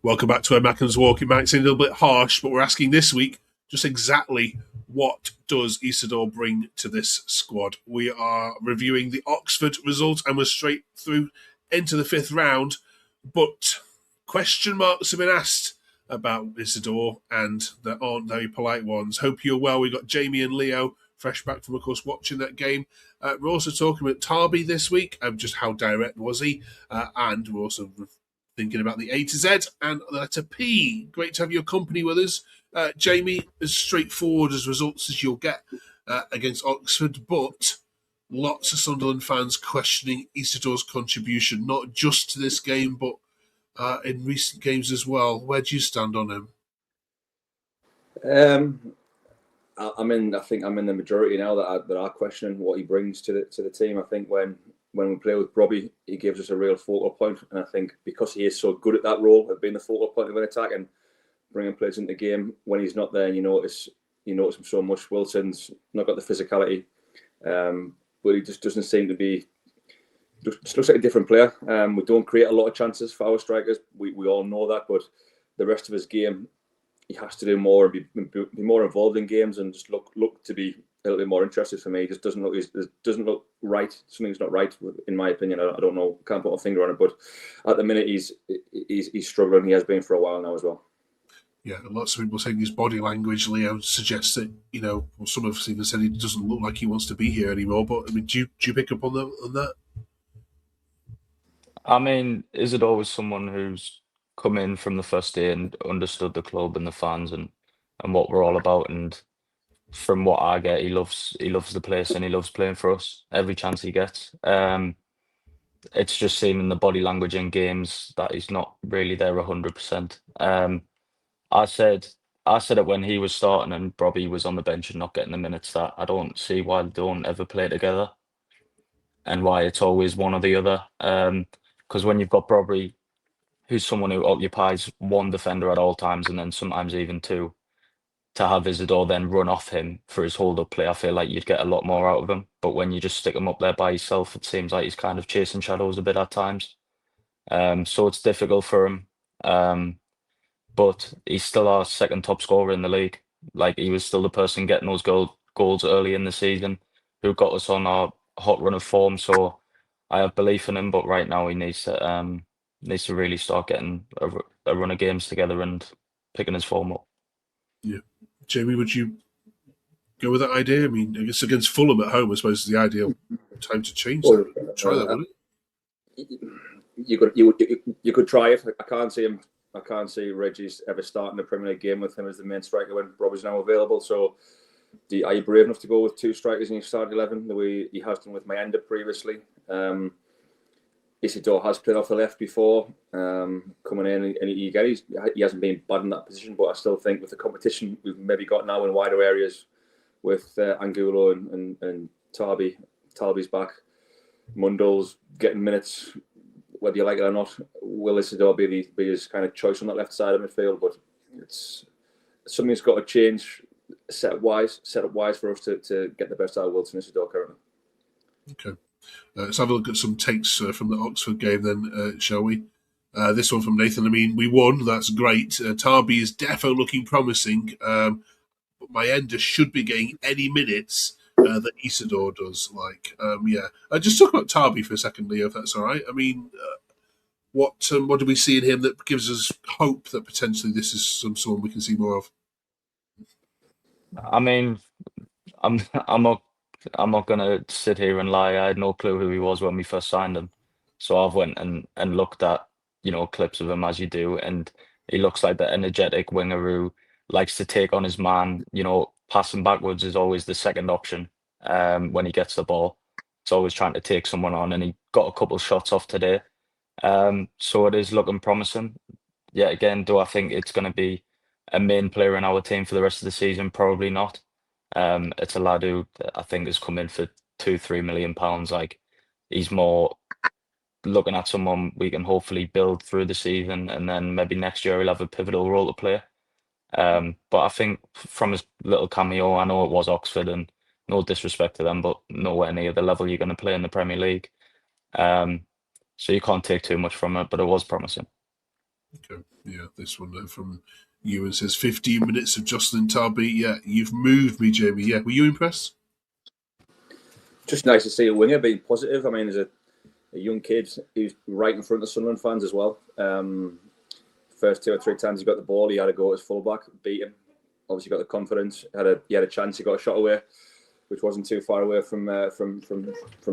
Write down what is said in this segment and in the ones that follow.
Welcome back to our Mackems Walking Back. It's a little bit harsh, but we're asking this week just exactly what does Isidor bring to this squad. We are reviewing the Oxford result and we're straight through into the fifth round, but question marks have been asked about Isidor and there aren't very polite ones. Hope you're well. We've got Jamie and Leo fresh back from, of course, watching that game. We're also talking about Tarby this week, just how direct was he, and we're also thinking about the A to Z and the letter P. Great to have your company with us. Jamie, as straightforward as results as you'll get against Oxford, but lots of Sunderland fans questioning Isidor's contribution, not just to this game, but in recent games as well. Where do you stand on him? I think I'm in the majority now that are questioning what he brings to the team. I think when we play with Robbie, he gives us a real focal point, and I think because he is so good at that role of being the focal point of an attack and bringing players into the game, when he's not there, you notice him so much. Wilson's not got the physicality, but he just doesn't seem to be. Just looks like a different player. We don't create a lot of chances for our strikers. We all know that, but the rest of his game, he has to do more, be more involved in games, and just look to be a little bit more interested. For me, he just doesn't look right. Something's not right, in my opinion. I don't know, can't put a finger on it, but at the minute he's struggling. He has been for a while now as well. Yeah, lots of people saying his body language, Leo, suggests that, some have even said he doesn't look like he wants to be here anymore. But I mean, do you pick up on that? I mean, Isidor was someone who's come in from the first day and understood the club and the fans and what we're all about. And from what I get, he loves the place and he loves playing for us every chance he gets. It's just seen in the body language in games that he's not really there 100%. I said it when he was starting and Robbie was on the bench and not getting the minutes, that I don't see why they don't ever play together and why it's always one or the other. Because when you've got Robbie, who's someone who occupies one defender at all times and then sometimes even two, to have Isidor then run off him for his hold-up play, I feel like you'd get a lot more out of him. But when you just stick him up there by himself, it seems like he's kind of chasing shadows a bit at times. So it's difficult for him. But he's still our second top scorer in the league. Like, he was still the person getting those goals early in the season who got us on our hot run of form. So I have belief in him, but right now he needs to really start getting a run of games together and picking his form up. Yeah. Jamie, would you go with that idea? I mean, I guess against Fulham at home, I suppose, is the ideal time to change that. Try that, wouldn't it? You could try it. I can't see Reggie's ever starting a Premier League game with him as the main striker when Robbie's now available. So, are you brave enough to go with two strikers in your starting 11 the way he has done with Mayenda previously? Isidor has played off the left before, coming in, and he hasn't been bad in that position. But I still think with the competition we've maybe got now in wider areas with Angulo and Talby's back, Mundle's getting minutes, whether you like it or not. Will Isidor be his kind of choice on that left side of midfield? But it's something's got to change setup wise for us to get the best out of Wilson Isidor currently. Okay. Let's have a look at some takes from the Oxford game then, shall we? This one from Nathan. I mean, we won. That's great. Tarby is defo looking promising, but Mayenda should be getting any minutes that Isidor does. Just talk about Tarby for a second, Leo, if that's all right. I mean, what do we see in him that gives us hope that potentially this is someone we can see more of? I mean, I'm not gonna sit here and lie. I had no clue who he was when we first signed him, so I've went and looked at clips of him as you do, and he looks like the energetic winger who likes to take on his man. Passing backwards is always the second option. When he gets the ball, it's always trying to take someone on, and he got a couple shots off today. So it is looking promising. Yeah, again, do I think it's going to be a main player in our team for the rest of the season? Probably not. It's a lad who I think has come in for £2-3 million. Like, he's more looking at someone we can hopefully build through the season, and then maybe next year he'll have a pivotal role to play. But I think from his little cameo, I know it was Oxford, and no disrespect to them, but nowhere near the level you're going to play in the Premier League. So you can't take too much from it, but it was promising. Okay. Yeah, this one from Ewan says 15 minutes of Jocelyn Tarby. Yeah, you've moved me, Jamie. Yeah, were you impressed? Just nice to see a winger being positive. I mean, as a young kid who's right in front of Sunderland fans as well. First 2 or 3 times he got the ball, he had to go as fullback, beat him. Obviously got the confidence. He had a chance. He got a shot away, which wasn't too far away from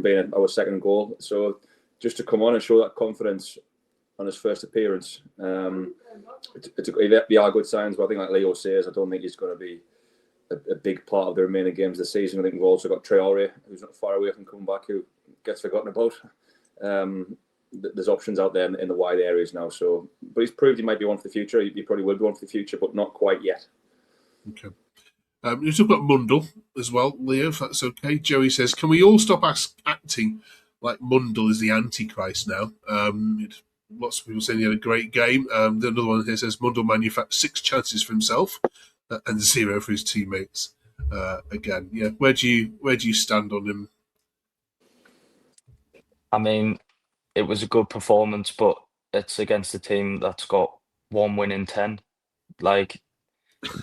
being our second goal. So just to come on and show that confidence on his first appearance, they are good signs. But I think, like Leo says, I don't think he's going to be a big part of the remaining games of the season. I think we've also got Traore, who's not far away from coming back, who gets forgotten about. There's options out there in the wide areas now. So, but he's proved he might be one for the future. He probably will be one for the future, but not quite yet. Okay. You talk about Mundle as well, Leo, if that's okay. Joey says, can we all stop acting like Mundle is the Antichrist now? Lots of people saying he had a great game. Another one here says Mundle manufactured 6 chances for himself and 0 for his teammates. Again, yeah. Where do you stand on him? I mean, it was a good performance, but it's against a team that's got 1 win in 10. Like,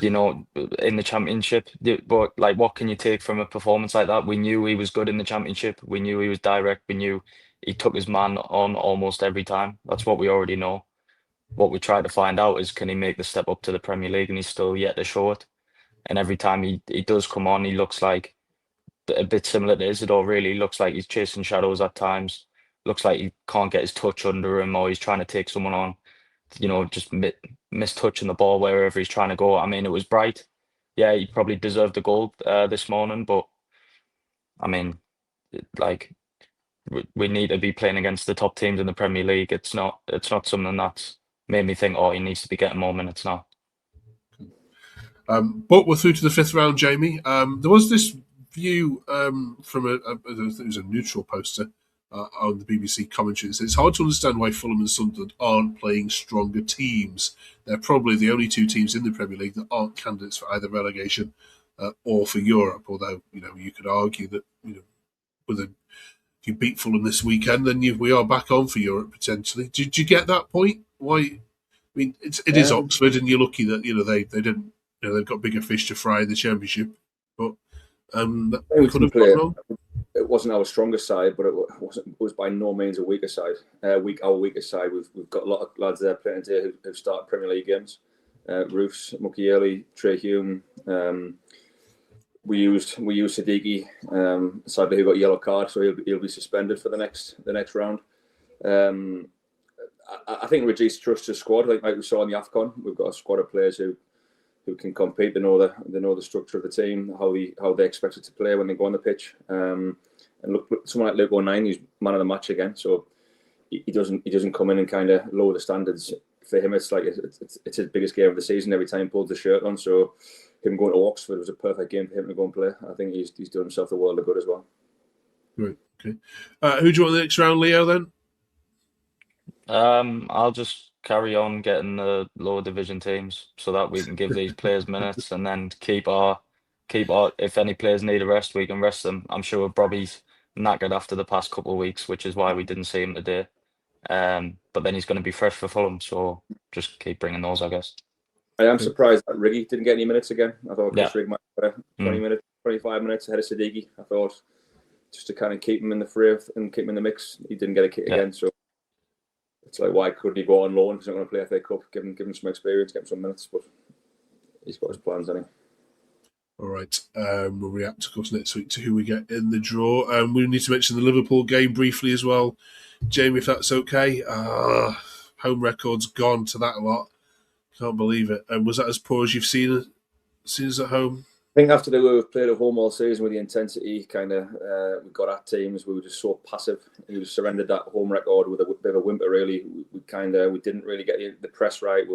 you know, in the championship. But like, what can you take from a performance like that? We knew he was good in the championship. We knew he was direct. We knew he took his man on almost every time. That's what we already know. What we try to find out is, can he make the step up to the Premier League? And he's still yet to show it. And every time he does come on, he looks like a bit similar to Isidor, really. He looks like he's chasing shadows at times. Looks like he can't get his touch under him, or he's trying to take someone on, you know, just mistouching the ball wherever he's trying to go. I mean, it was bright. Yeah, he probably deserved the goal this morning, but I mean, like, we need to be playing against the top teams in the Premier League. It's not something that's made me think, oh, he needs to be getting more minutes now. But we're through to the 5th round, Jamie. There was this view from it was a neutral poster on the BBC commentary that says it's hard to understand why Fulham and Sunderland aren't playing stronger teams. They're probably the only 2 teams in the Premier League that aren't candidates for either relegation or for Europe. Although you could argue that if you beat Fulham this weekend, then we are back on for Europe potentially. Did you get that point? Why? I mean, it is Oxford, and you're lucky that they didn't. They've got bigger fish to fry in the Championship, but we could have gone wrong. It wasn't our strongest side, but it was by no means a weaker side. Our weakest side. We've got a lot of lads there playing today who've started Premier League games. Roofs, Mukiele, Trey Hume. We used Siddiqui, sadly who got a yellow card, so he'll be suspended for the next round. I think Regis trusts his squad, like we saw in the AFCON. We've got a squad of players who can compete. They know the structure of the team, how they expect it to play when they go on the pitch. And look, someone like Luke O'Nien, he's man of the match again. So he doesn't come in and kind of lower the standards. For him, it's like it's his biggest game of the season every time he pulls the shirt on. So him going to Oxford was a perfect game for him to go and play. I think he's done himself the world of good as well. Right. Okay. Who do you want in the next round, Leo? Then. I'll just carry on getting the lower division teams so that we can give these players minutes, and then keep our. If any players need a rest, we can rest them. I'm sure Bobby's knackered after the past couple of weeks, which is why we didn't see him today. But then he's going to be fresh for Fulham, so just keep bringing those, I guess. I am surprised that Riggy didn't get any minutes again. I thought Chris Rigg might have 20 minutes, 25 minutes ahead of Siddiqui. I thought just to kind of keep him in the fray and keep him in the mix. He didn't get a kick again, so it's like, why couldn't he go on loan? He's not going to play FA Cup. Give him some experience, give him some minutes, but he's got his plans, hasn't he? All right. We'll react, of course, next week to who we get in the draw. We need to mention the Liverpool game briefly as well. Jamie, if that's okay. Home record's gone to that lot. Can't believe it. And was that as poor as you've seen us at home? I think after we've played at home all season with the intensity, kind of we got at teams, we were just so passive. We surrendered that home record with a bit of a whimper. Really, we didn't really get the press right.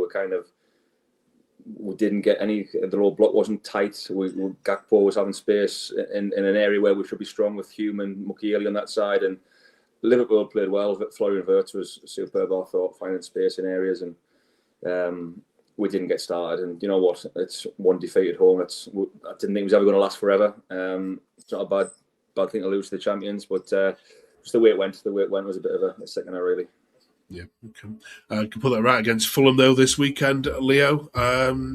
We didn't get any. The low block wasn't tight. Gakpo was having space in an area where we should be strong with Hume and Mukiele on that side, and Liverpool played well. Florian Wirtz was superb, I thought, finding space in areas, and we didn't get started. And you know what? It's one defeat at home. I didn't think it was ever going to last forever. It's not a bad thing to lose to the champions, but just the way it went was a bit of a sickener, really. Yeah, okay. Can put that right against Fulham though this weekend, Leo.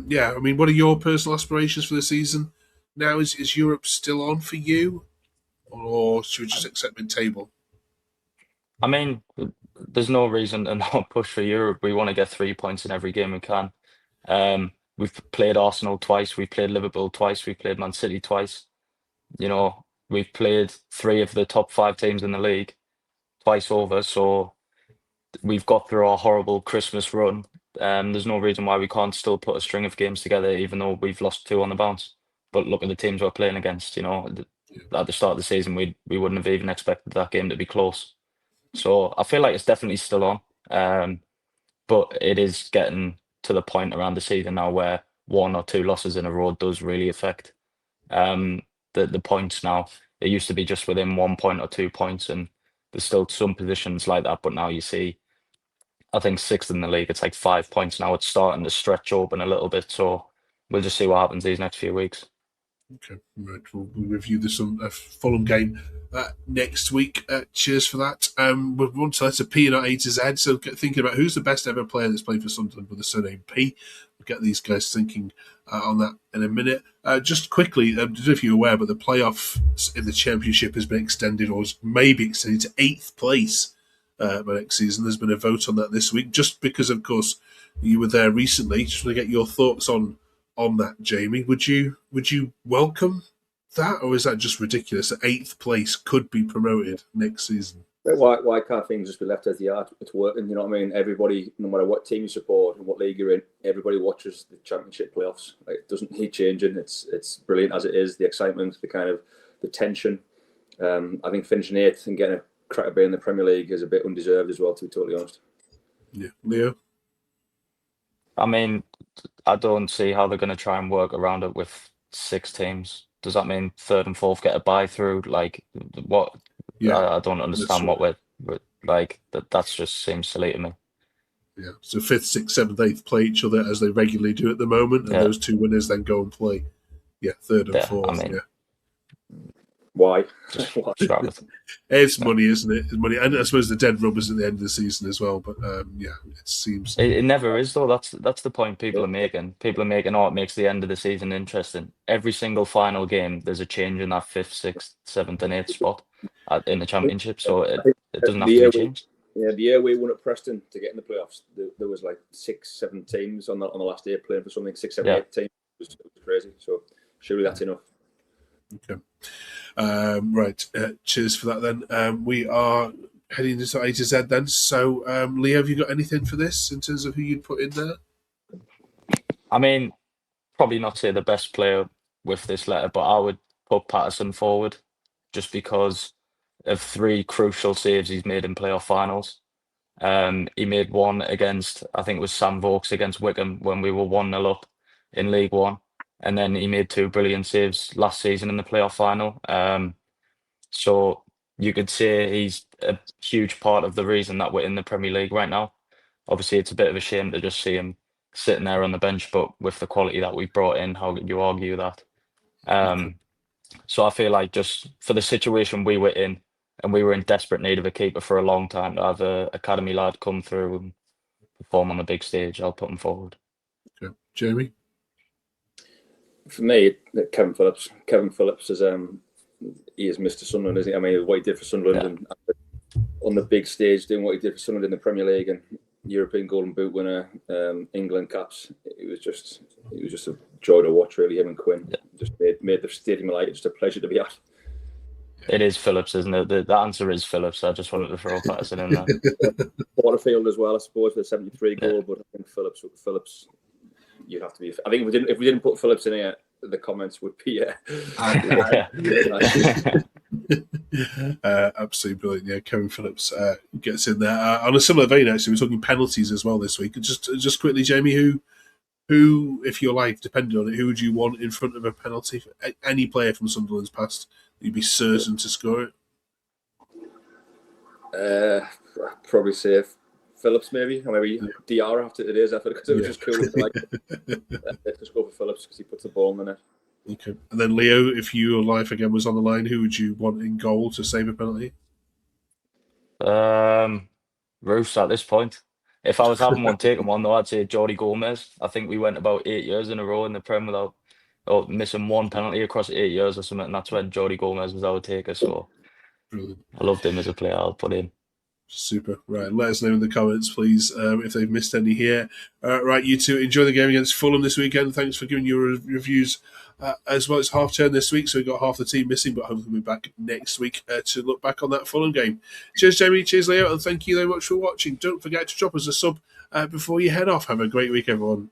Yeah, I mean, what are your personal aspirations for the season? Now, is Europe still on for you, or should we just accept mid-table? I mean, there's no reason to not push for Europe. We want to get 3 points in every game we can. We've played Arsenal twice, we've played Liverpool twice, we've played Man City twice. We've played three of the top five teams in the league twice over, so we've got through our horrible Christmas run. There's no reason why we can't still put a string of games together, even though we've lost two on the bounce. But look at the teams we're playing against. At the start of the season, we wouldn't have even expected that game to be close. So I feel like it's definitely still on. But it is getting to the point around the season now where one or two losses in a row does really affect the points now. It used to be just within 1 point or 2 points, and there's still some positions like that. But now you see, I think sixth in the league, it's like 5 points now. It's starting to stretch open a little bit. So we'll just see what happens these next few weeks. Okay, right. We'll review this Fulham game next week. Cheers for that. We've one to letter P, not A to Z. So thinking about who's the best ever player that's played for Sunderland with the surname P. We'll get these guys thinking on that in a minute. Just quickly, I don't know if you're aware, but the playoff in the Championship has been extended, or maybe extended to 8th place by next season. There's been a vote on that this week, just because, of course, you were there recently. Just want to get your thoughts on that, Jamie. Would you welcome that, or is that just ridiculous that 8th place could be promoted next season? Why can't things just be left as they are? It's working, you know what I mean? Everybody, no matter what team you support and what league you're in, everybody watches the Championship playoffs. It doesn't need changing. It's brilliant as it is. The excitement, the tension. I think finishing 8th and getting a crack at being in the Premier League is a bit undeserved as well, to be totally honest. Yeah, Leo. I mean, I don't see how they're going to try and work around it with 6 teams. Does that mean third and fourth get a bye through? Like, what? Yeah, I don't understand what we're like. That just seems silly to me. Yeah, so 5th, 6th, 7th, 8th play each other as they regularly do at the moment, and those two winners then go and play. Yeah, 3rd and 4th. I mean, why? It's money, isn't it? It's money, and I suppose the dead rubbers at the end of the season as well. But yeah, it seems it never is though. That's the point people are making. People are making, it makes the end of the season interesting. Every single final game, there's a change in that 5th, 6th, 7th, and 8th spot in the Championship. So it doesn't have to be changed. Yeah, the year we won at Preston to get in the playoffs, there was like 6, 7 teams on the last day playing for something. 6, 7, 8 teams. It was crazy. So surely that's enough. Okay. Right. Cheers for that then. We are heading into A to Z then. So, Leo, have you got anything for this in terms of who you'd put in there? I mean, probably not say the best player with this letter, but I would put Patterson forward just because of 3 crucial saves he's made in playoff finals. He made one against, I think it was Sam Vokes against Wickham when we were 1-0 up in League One. And then he made 2 brilliant saves last season in the playoff final. So you could say he's a huge part of the reason that we're in the Premier League right now. Obviously, it's a bit of a shame to just see him sitting there on the bench, but with the quality that we brought in, how could you argue that? So I feel like just for the situation we were in, and we were in desperate need of a keeper for a long time, to have an academy lad come through and perform on the big stage, I'll put him forward. Okay. Jamie? For me, Kevin Phillips. Kevin Phillips is he is Mr. Sunderland, isn't he? I mean, what he did for Sunderland and on the big stage, doing what he did for Sunderland in the Premier League and European Golden Boot winner, England caps. It was just a joy to watch, really. Him and Quinn just made the stadium like just a pleasure to be at. It is Phillips, isn't it? The answer is Phillips. I just wanted to throw Patterson in there. Waterfield as well, I suppose, for the 73 goal, but I think Phillips, you'd have to be. I think if we didn't put Phillips in here, the comments would be absolutely brilliant. Yeah, Kevin Phillips gets in there. On a similar vein, actually, we're talking penalties as well this week. Just quickly, Jamie, who, if your life depended on it, who would you want in front of a penalty? For any player from Sunderland's past, you'd be certain to score it. I'd probably say Phillips, maybe, or maybe DR after today's effort, because it was just cool. Just go for Phillips because he puts the ball in the net. Okay, and then Leo, if your life again was on the line, who would you want in goal to save a penalty? Roofs at this point. If I was having one taken one though, I'd say Jordi Gomez. I think we went about 8 years in a row in the Prem without missing one penalty across 8 years or something, and that's when Jordi Gomez was our taker. So Brilliant. I loved him as a player. I'll put him. Super. Right, let us know in the comments, please, if they've missed any here. Right, you two, enjoy the game against Fulham this weekend. Thanks for giving your reviews as well. It's half turn this week, so we've got half the team missing, but hopefully we'll be back next week to look back on that Fulham game. Cheers, Jamie. Cheers, Leo, and thank you very much for watching. Don't forget to drop us a sub before you head off. Have a great week, everyone.